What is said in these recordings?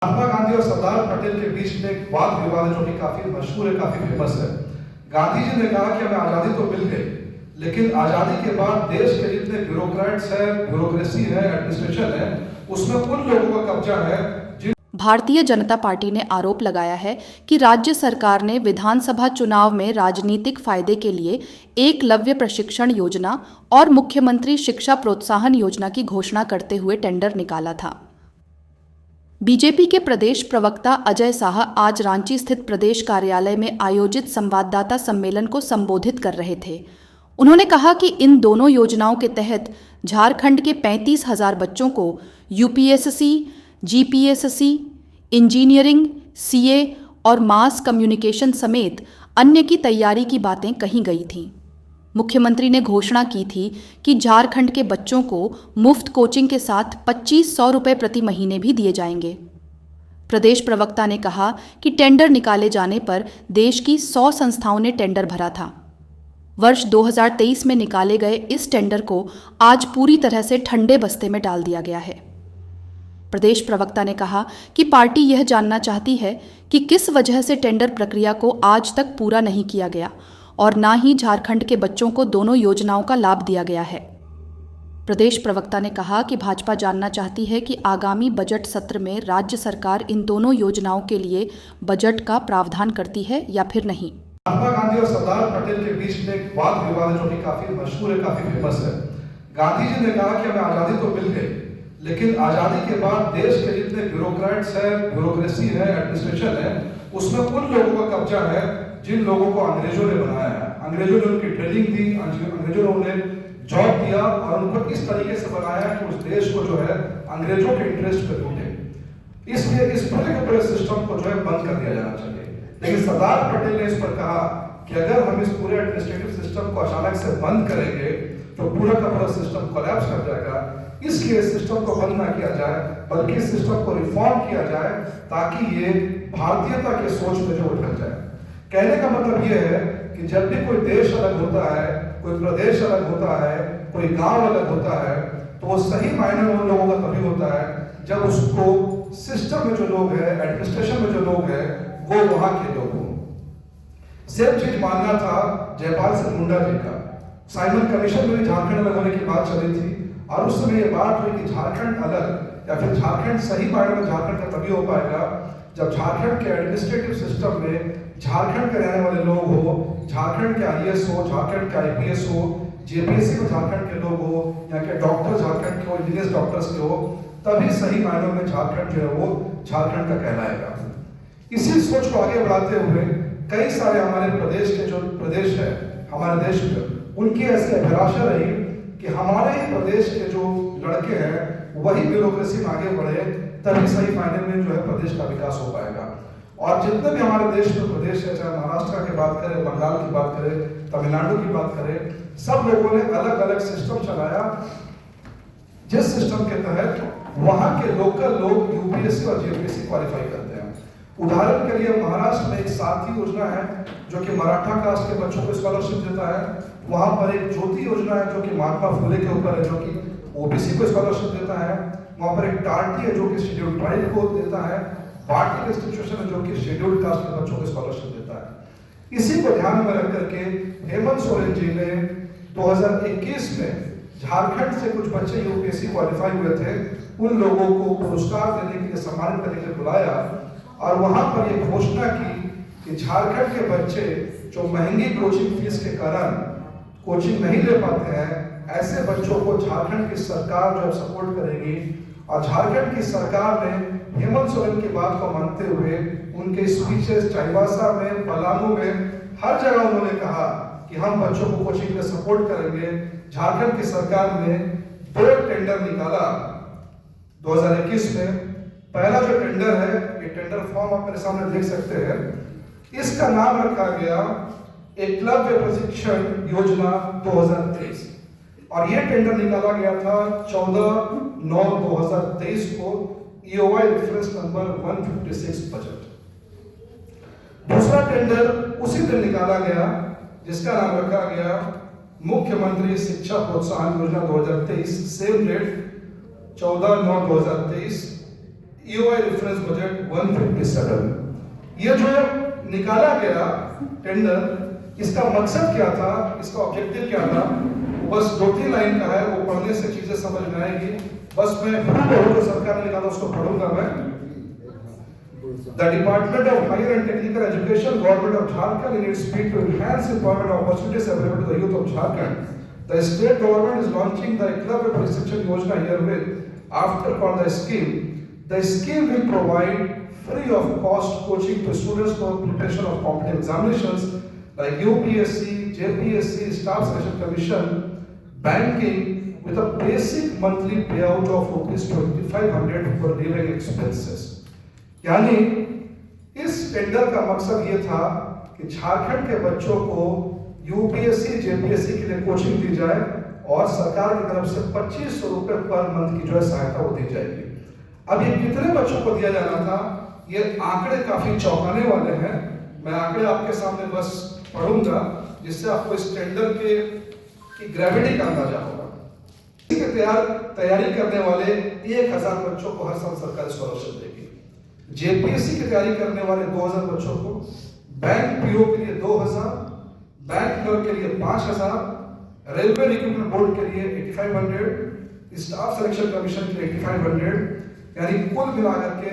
महात्मा गांधी और सरदार पटेल के बीच में एक वाद विवाद है जो कि काफी मशहूर है, काफी फेमस है। गांधी जी ने कहा कि हमें आजादी तो मिल गई, लेकिन आजादी के बाद देश के जितने ब्यूरोक्रेट्स है, ब्यूरोक्रेसी है, एडमिनिस्ट्रेशन है, उसमें उन लोगों का कब्जा है जिन भारतीय जनता पार्टी ने आरोप लगाया है कि राज्य सरकार ने विधानसभा चुनाव में राजनीतिक फायदे के लिए एकलव्य प्रशिक्षण योजना और मुख्यमंत्री शिक्षा प्रोत्साहन योजना की घोषणा करते हुए टेंडर निकाला था। बीजेपी के प्रदेश प्रवक्ता अजय शाह आज रांची स्थित प्रदेश कार्यालय में आयोजित संवाददाता सम्मेलन को संबोधित कर रहे थे। उन्होंने कहा कि इन दोनों योजनाओं के तहत झारखंड के 35,000 बच्चों को यूपीएससी, जीपीएससी, इंजीनियरिंग, सीए और मास कम्युनिकेशन समेत अन्य की तैयारी की बातें कही गई थीं। मुख्यमंत्री ने घोषणा की थी कि झारखंड के बच्चों को मुफ्त कोचिंग के साथ 2500 रुपये प्रति महीने भी दिए जाएंगे। प्रदेश प्रवक्ता ने कहा कि टेंडर निकाले जाने पर देश की 100 संस्थाओं ने टेंडर भरा था। वर्ष 2023 में निकाले गए इस टेंडर को आज पूरी तरह से ठंडे बस्ते में डाल दिया गया है। प्रदेश प्रवक्ता ने कहा कि पार्टी यह जानना चाहती है कि किस वजह से टेंडर प्रक्रिया को आज तक पूरा नहीं किया गया और ना ही झारखंड के बच्चों को दोनों योजनाओं का लाभ दिया गया है। प्रदेश प्रवक्ता ने कहा कि भाजपा जानना चाहती है कि आगामी बजट सत्र में राज्य सरकार इन दोनों योजनाओं के लिए बजट का प्रावधान करती है या फिर नहीं। महात्मा गांधी और सरदार पटेल के बीच में एक वाद विवाद है जो कि काफी मशहूर है, काफी फेमस है। गांधी जी ने कहा कि हमें आजादी तो मिल गई, लेकिन आजादी के बाद देश के जितने ब्यूरोक्रेट्स है, ब्यूरोक्रेसी है, एडमिनिस्ट्रेशन है, उसमें उन लोगों का कब्जा है जिन लोगों को अंग्रेजों ने बनाया है। अंग्रेजों ने उनकी ट्रेनिंग दी, अंग्रेजों ने उन्हें जॉब दिया और उनको इस तरीके से बनाया कि उस देश को जो है अंग्रेजों के इंटरेस्ट पे लूटे। इसलिए इस पूरे सिस्टम को जो है बंद कर दिया जाना चाहिए। लेकिन सरदार पटेल ने इस पर कहा कि अगर हम इस पूरे एडमिनिस्ट्रेटिव सिस्टम को अचानक से बंद करेंगे तो पूरा का पूरा सिस्टम कोलैप्स कर जाएगा। इसलिए सिस्टम को बंद ना किया जाए, बल्कि इस सिस्टम को रिफॉर्म किया जाए ताकि ये भारतीयता के सोच में जो उतर जाए। कहने का मतलब ये है कि जब भी कोई देश अलग होता है, कोई प्रदेश अलग होता है, कोई गांव अलग होता है, तो वो सही मायने में उन लोगों का तभी होता है जब उसको सिस्टम में जो लोग हैं, एडमिनिस्ट्रेशन में जो लोग हैं, वो वहां के लोग हों। सेम चीज मानना था जयपाल सिंह मुंडा जी का। साइमन कमीशन में भी झारखंड अलग होने की बात चली थी और उस समय ये बात हुई कि झारखंड अलग या फिर झारखंड सही मायने में झारखंड का तभी हो पाएगा जब झारखंड के एडमिनिस्ट्रेटिव सिस्टम में झारखंड के रहने वाले लोग हो, झारखंड के आईएएस हो, झारखंड के आईपीएस हो, जेपीएससी में झारखंड के लोग हो, या के डॉक्टर झारखंड के हो, इंजीनियर्स डॉक्टर्स के हो, तभी सही मायनों में झारखंड जो है वो झारखंड का कहलाएगा। इसी सोच को आगे बढ़ाते हुए कई सारे हमारे प्रदेश के जो प्रदेश है हमारे देश में, उनकी ऐसी अभिलाषा रही कि हमारे ही प्रदेश के जो लड़के हैं वही ब्यूरोक्रेसी में आगे बढ़े, तभी सही मायने में जो है प्रदेश का विकास हो पाएगा। और जितने भी हमारे देश में प्रदेश है, चाहे महाराष्ट्र की बात करें, बंगाल की बात करें, तमिलनाडु की बात करें, सब लोगों ने अलग अलग सिस्टम चलाया जिस सिस्टम के तहत वहां के लोकल लोग यूपीएससी और जेपीएससी क्वालिफाई करते हैं। उदाहरण के लिए महाराष्ट्र में एक साथी योजना है जो कि मराठा कास्ट के बच्चों को स्कॉलरशिप देता है। वहां पर एक ज्योति योजना है जो कि महात्मा फुले के ऊपर है, जो कि ओबीसी को स्कॉलरशिप देता है। वहां पर एक टार्टी है जो कि शेड्यूल्ड ट्राइब को देता है। पार्टी इंस्टीट्यूशन है जो कि शेड्यूल्ड कास्ट के बच्चों को स्कॉलरशिप देता है। इसी को ध्यान में रख करके हेमंत सोरेन जी ने 2021 में झारखंड से कुछ बच्चे यूपीएससी क्वालिफाई हुए थे, उन लोगों को पुरस्कार देने के लिए, सम्मानित करने के लिए बुलाया और वहां पर यह घोषणा की कि झारखंड के बच्चे जो महंगी कोचिंग फीस के कारण कोचिंग नहीं ले पाते हैं, ऐसे बच्चों को झारखंड की सरकार जो है सपोर्ट करेगी। और झारखंड की सरकार ने हेमंत सोरेन की बात को मानते हुए उनके स्पीचेस चाईबासा में, पलामू में, हर जगह उन्होंने कहा कि हम बच्चों को कोचिंग में सपोर्ट करेंगे। झारखंड की सरकार ने 2 टेंडर निकाला 2021 में। पहला जो टेंडर है, ये टेंडर फॉर्म आप मेरे सामने देख सकते हैं, इसका नाम रखा गया एकलव्य प्रशिक्षण योजना 2023 और ये टेंडर निकाला गया था 14/9/2023 को, EOI रेफरेंस नंबर 156 बजट। दूसरा टेंडर उसी दिन निकाला गया जिसका नाम रखा गया मुख्यमंत्री शिक्षा प्रोत्साहन योजना 2023, same date 14/9/2023, EOI reference budget 157। ये जो निकाला गया टेंडर, इसका मकसद क्या था, इसका ऑब्जेक्टिव क्या था, बस 2-3 लाइन का है, वो पढ़ने से चीजें समझ में आएगी। बस मैं जो सरकार ने निकाला उसको पढ़ूंगा मैं। The Department of Higher and Technical Education, Government of Jharkhand, in its bid to enhance employment opportunities available to the youth of Jharkhand, the state government is launching the Eklavya Prashikshan Yojana herewith. After called the scheme will provide free of cost coaching to students for preparation of competitive examinations like UPSC, JPSC, Staff Selection Commission, banking, with a basic monthly payout of ₹2500 for living expenses. यानी इस tender का मकसद ये था कि झारखंड के बच्चों को यूपीएससी जेपीएससी के लिए कोचिंग दी जाए और सरकार की तरफ से ₹2500 पर मंथ की जो है सहायता वो दी जाएगी। अब ये कितने बच्चों को दिया जाना था, ये आंकड़े काफी चौंकाने वाले हैं। मैं आंकड़े आपके सामने बस पढ़ूंगा जिससे आपको इस टेंडर की ग्रेविटी का अंदाजा होगा। तैयारी करने वाले 1000 बच्चों को हर साल सरकार स्कॉलरशिप देगी। जेपीएससी की तैयारी करने वाले 2000 बच्चों को, बैंक पीओ के लिए 2000, बैंक क्लर्क के लिए 5000, रेलवे रिक्रूटमेंट बोर्ड के लिए 8500, स्टाफ सिलेक्शन कमीशन के लिए 8500, यानी कुल मिलाकर के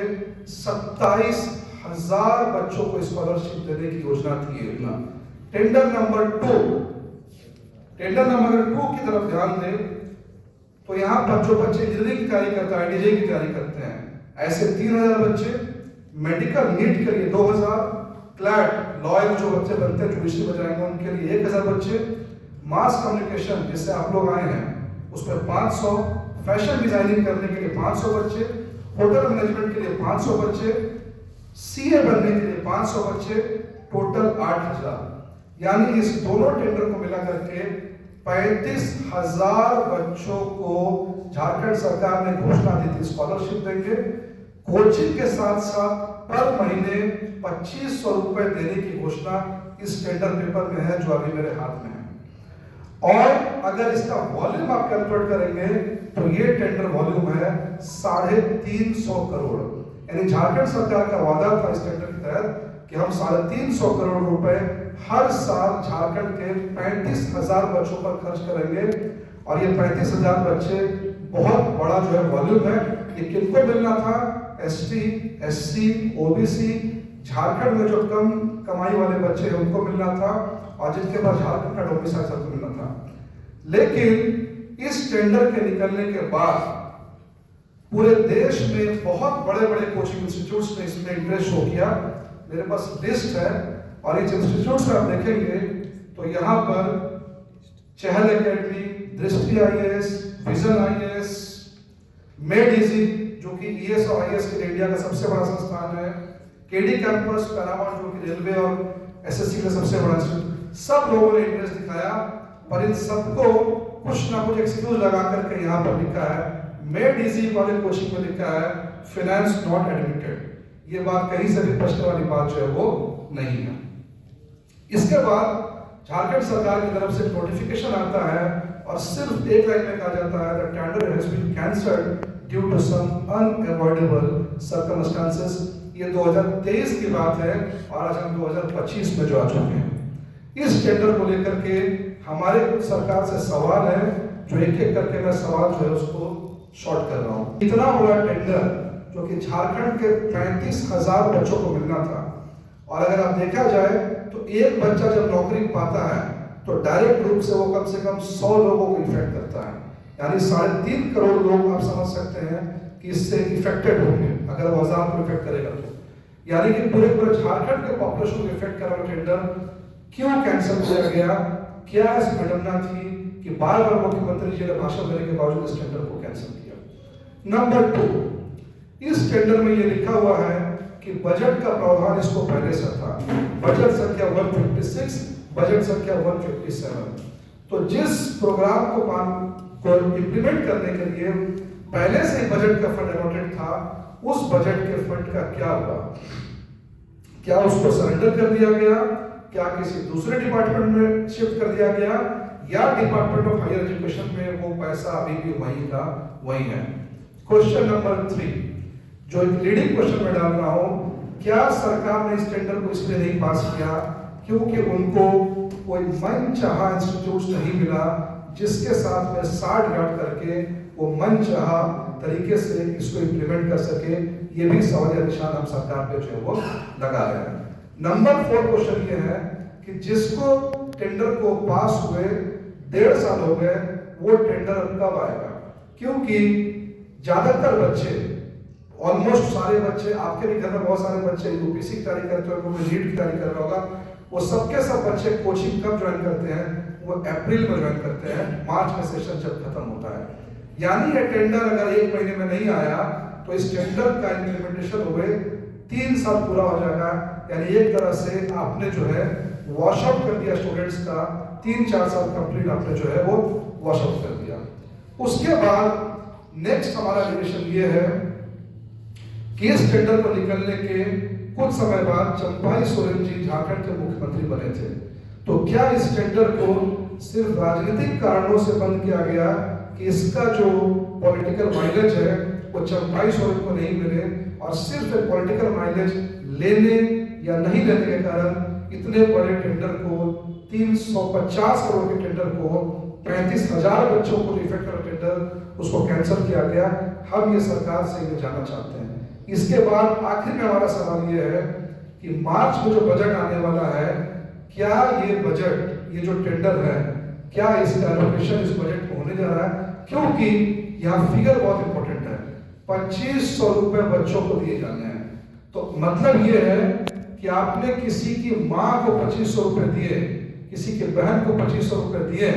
27000 बच्चों को स्कॉलरशिप देने की योजना थी। योजना टेंडर नंबर 2 की तरफ ध्यान दें तो यहाँ पर जो बच्चे इंजीनियरिंग की तैयारी करते हैं, आईटीजे की तैयारी करते हैं, ऐसे 3000 बच्चे, मेडिकल नीट के लिए 2000, क्लैट लॉयर जो बच्चे बनते हैं जुडिशरी में जाएंगे उनके लिए 1000 बच्चे, मास कम्युनिकेशन जिससे आप लोग आए हैं उसमें 500, फैशन डिजाइनिंग करने के लिए 500 बच्चे, होटल मैनेजमेंट के लिए 500 बच्चे, सीए बनने के लिए 500 बच्चे, टोटल 8000। यानी इस दोनों टेंडर को मिला करके 35000 बच्चों को झारखंड सरकार ने घोषणा दी थी स्कॉलरशिप देंगे। कोचिंग के साथ साथ पर महीने ₹2500 देने की घोषणा इस टेंडर पेपर में है जो अभी मेरे हाथ में है। और अगर इसका वॉल्यूम आप कैलकुलेट करेंगे तो ये टेंडर वॉल्यूम है 350 करोड़। यानी झारखंड सरकार का वादा था इस टेंडर के तहत कि हम 350 करोड़ रुपए हर साल झारखंड के 35000 बच्चों पर खर्च करेंगे। और ये 35000 बच्चे बहुत बड़ा जो है वॉल्यूम है। ये किनको मिलना था? एसटी, एससी, ओबीसी, झारखंड में जो कम कमाई वाले बच्चे हैं उनको मिलना था और जिनके पास झारखंड का डोमिसाइल सबको मिलना था। लेकिन इस टेंडर के निकलने के बाद पूरे देश में बहुत बड़े बड़े कोचिंग इंस्टीट्यूट्स ने इसमें इंटरेस्ट शो किया। मेरे पास लिस्ट है और इस इंस्टीट्यूट्स में आप देखेंगे तो यहाँ पर चहल एकेडमी, दृष्टि आईएएस, विजन आईएएस, मेडिजी जो कि ईएस और आईएएस के इंडिया का सबसे बड़ा संस्थान है, केडी कैंपस, पैरामाउंट जो कि रेलवे और एसएससी का सबसे बड़ा इंस्टीट्यूट, सब लोगों ने इंटरेस्ट दिखाया। पर इन सबको कुछ ना कुछ एक्सक्यूज लगा करके यहाँ पर लिखा है, मेडिजी वाले कोचिंग में लिखा है फाइनेंस नॉट एडमिटेड। ये बात कहीं से भी प्रश्न वाली बात जो है वो नहीं है। इसके बाद झारखंड सरकार की तरफ से नोटिफिकेशन आता है और सिर्फ एक लाइन में कहा जाता है the tender has been cancelled due to some unavoidable circumstances. ये 2023 की बात है और आज हम 2025 में जो आ चुके हैं। इस टेंडर को लेकर के हमारे सरकार से सवाल है जो एक एक करके मैं सवाल जो है उसको शॉर्ट कर रहा हूँ। इतना बड़ा टेंडर जो कि झारखंड के 35000 बच्चों को मिलना था और अगर आप देखा जाए तो एक बच्चा जब नौकरी पाता है तो डायरेक्ट रूप से वो कम से कम 100 लोगों को इफेक्ट करता है। यानी 3.5 करोड़ लोग आप समझ सकते हैं कि इससे इफेक्टेड होंगे अगर वो 1000 को इफेक्ट करेगा तो। यानी कि पूरे झारखंड के पॉपुलेशन को इफेक्ट कर रहा टेंडर क्यों कैंसिल किया गया, क्या इस घटना थी कि बार बार मुख्यमंत्री जी ने भाषण देने के बावजूद इस टेंडर को कैंसिल किया। नंबर 2, इस टेंडर में ये लिखा हुआ है कि बजट का प्रावधान इसको पहले से था, बजट संख्या 156, बजट संख्या 157। तो जिस प्रोग्राम को इंप्लीमेंट करने के लिए पहले से ही बजट का फंड अलॉटेड था, उस बजट के फंड का क्या हुआ? क्या उसको सरेंडर कर दिया गया? क्या किसी दूसरे डिपार्टमेंट में शिफ्ट कर दिया गया या डिपार्टमेंट ऑफ हायर एजुकेशन में वो पैसा अभी भी वही का वही है? क्वेश्चन नंबर 3, जो एक लीडिंग क्वेश्चन मैं डाल रहा हूं, क्या सरकार ने इस टेंडर को इसलिए नहीं पास किया क्योंकि उनको कोई मनचाहा इंस्टीट्यूट नहीं मिला जिसके साथ में साठ गांठ करके वो मनचाहा तरीके से इसको इम्प्लीमेंट कर सके? ये भी सवालिया निशान हम सरकार पे जो है वो लगा रहे हैं। नंबर 4 क्वेश्चन ये है कि जिसको टेंडर को पास हुए 1.5 साल हो गए, वो टेंडर कब आएगा? क्योंकि ज्यादातर बच्चे, ऑलमोस्ट सारे बच्चे, आपके भी घर में बहुत सारे बच्चे यूपीसी की तैयारी करते हो, कोई नीट की तैयारी कर रहा होगा, वो सबके सब बच्चे कोचिंग कब ज्वाइन करते हैं? वो अप्रैल में ज्वाइन करते हैं, मार्च में सेशन जब खत्म होता है। यानी ये टेंडर अगर 1 महीने में नहीं आया तो इस टेंडर का इम्प्लीमेंटेशन हुए 3 साल पूरा हो जाएगा। यानी एक तरह से आपने जो है वॉश आउट कर दिया स्टूडेंट्स का, 3-4 साल कंप्लीट आपने जो है वो वॉश आउट कर दिया। उसके बाद नेक्स्ट हमारा एलिगेशन ये है कि इस टेंडर को निकलने के कुछ समय बाद चंपाई सोरेन जी झारखंड के मुख्यमंत्री बने थे, तो क्या इस टेंडर को सिर्फ राजनीतिक कारणों से बंद किया गया कि इसका जो पॉलिटिकल माइलेज है वो चंपाई सोरेन को नहीं मिले, और सिर्फ पॉलिटिकल माइलेज लेने या नहीं लेने के कारण इतने बड़े टेंडर को, 350 करोड़ के टेंडर को, 35,000 बच्चों को इफेक्ट कर टेंडर उसको कैंसिल किया गया? हम ये सरकार से ये जानना चाहते हैं। इसके बाद आखिर में हमारा सवाल ये है कि मार्च में जो बजट आने वाला है, क्या ये बजट, ये जो टेंडर है, क्या इसका एलोकेशन इस बजट में होने जा रहा है? क्योंकि यहाँ फिगर बहुत इंपॉर्टेंट है, 2500 रुपए बच्चों को दिए जाने हैं। तो मतलब ये है कि आपने किसी की माँ को 2500 रुपए दिए, किसी की बहन को 2500 रुपए दिए,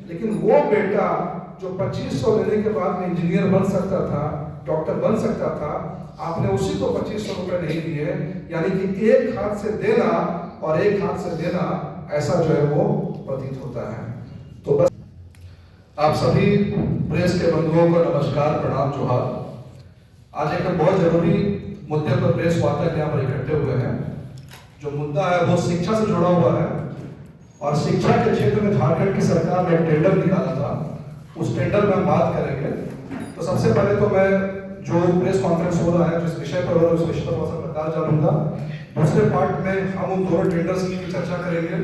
लेकिन वो बेटा जो 2500 लेने के बाद में इंजीनियर बन सकता था, डॉक्टर बन सकता था, आपने उसी को 2500 रुपए नहीं दिए। यानी कि एक हाथ से देना और एक हाथ से देना, ऐसा जो है वो प्रतीत होता है। तो बस आप सभी प्रेस के बंधुओं को नमस्कार, प्रणाम, जोहार। आज एक बहुत जरूरी मुद्दे पर प्रेस वार्ता के यहाँ पर इकट्ठे हुए हैं। जो मुद्दा है वो शिक्षा से जुड़ा हुआ है, और शिक्षा के क्षेत्र में झारखंड की सरकार ने एक टेंडर निकाला था, उस टेंडर में हम बात करेंगे। तो सबसे पहले तो मैं जो प्रेस कॉन्फ्रेंस हो रहा है जिस विषय पर हो रहा है उस विषय पर थोड़ा सा प्रकाश डालूंगा। दूसरे पार्ट में हम उन दोनों टेंडर्स की चर्चा करेंगे।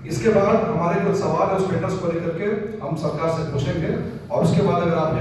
इसके बाद हमारे कुछ सवाल है उस टेंडर्स को लेकर के हम सरकार से पूछेंगे, और उसके बाद अगर आपके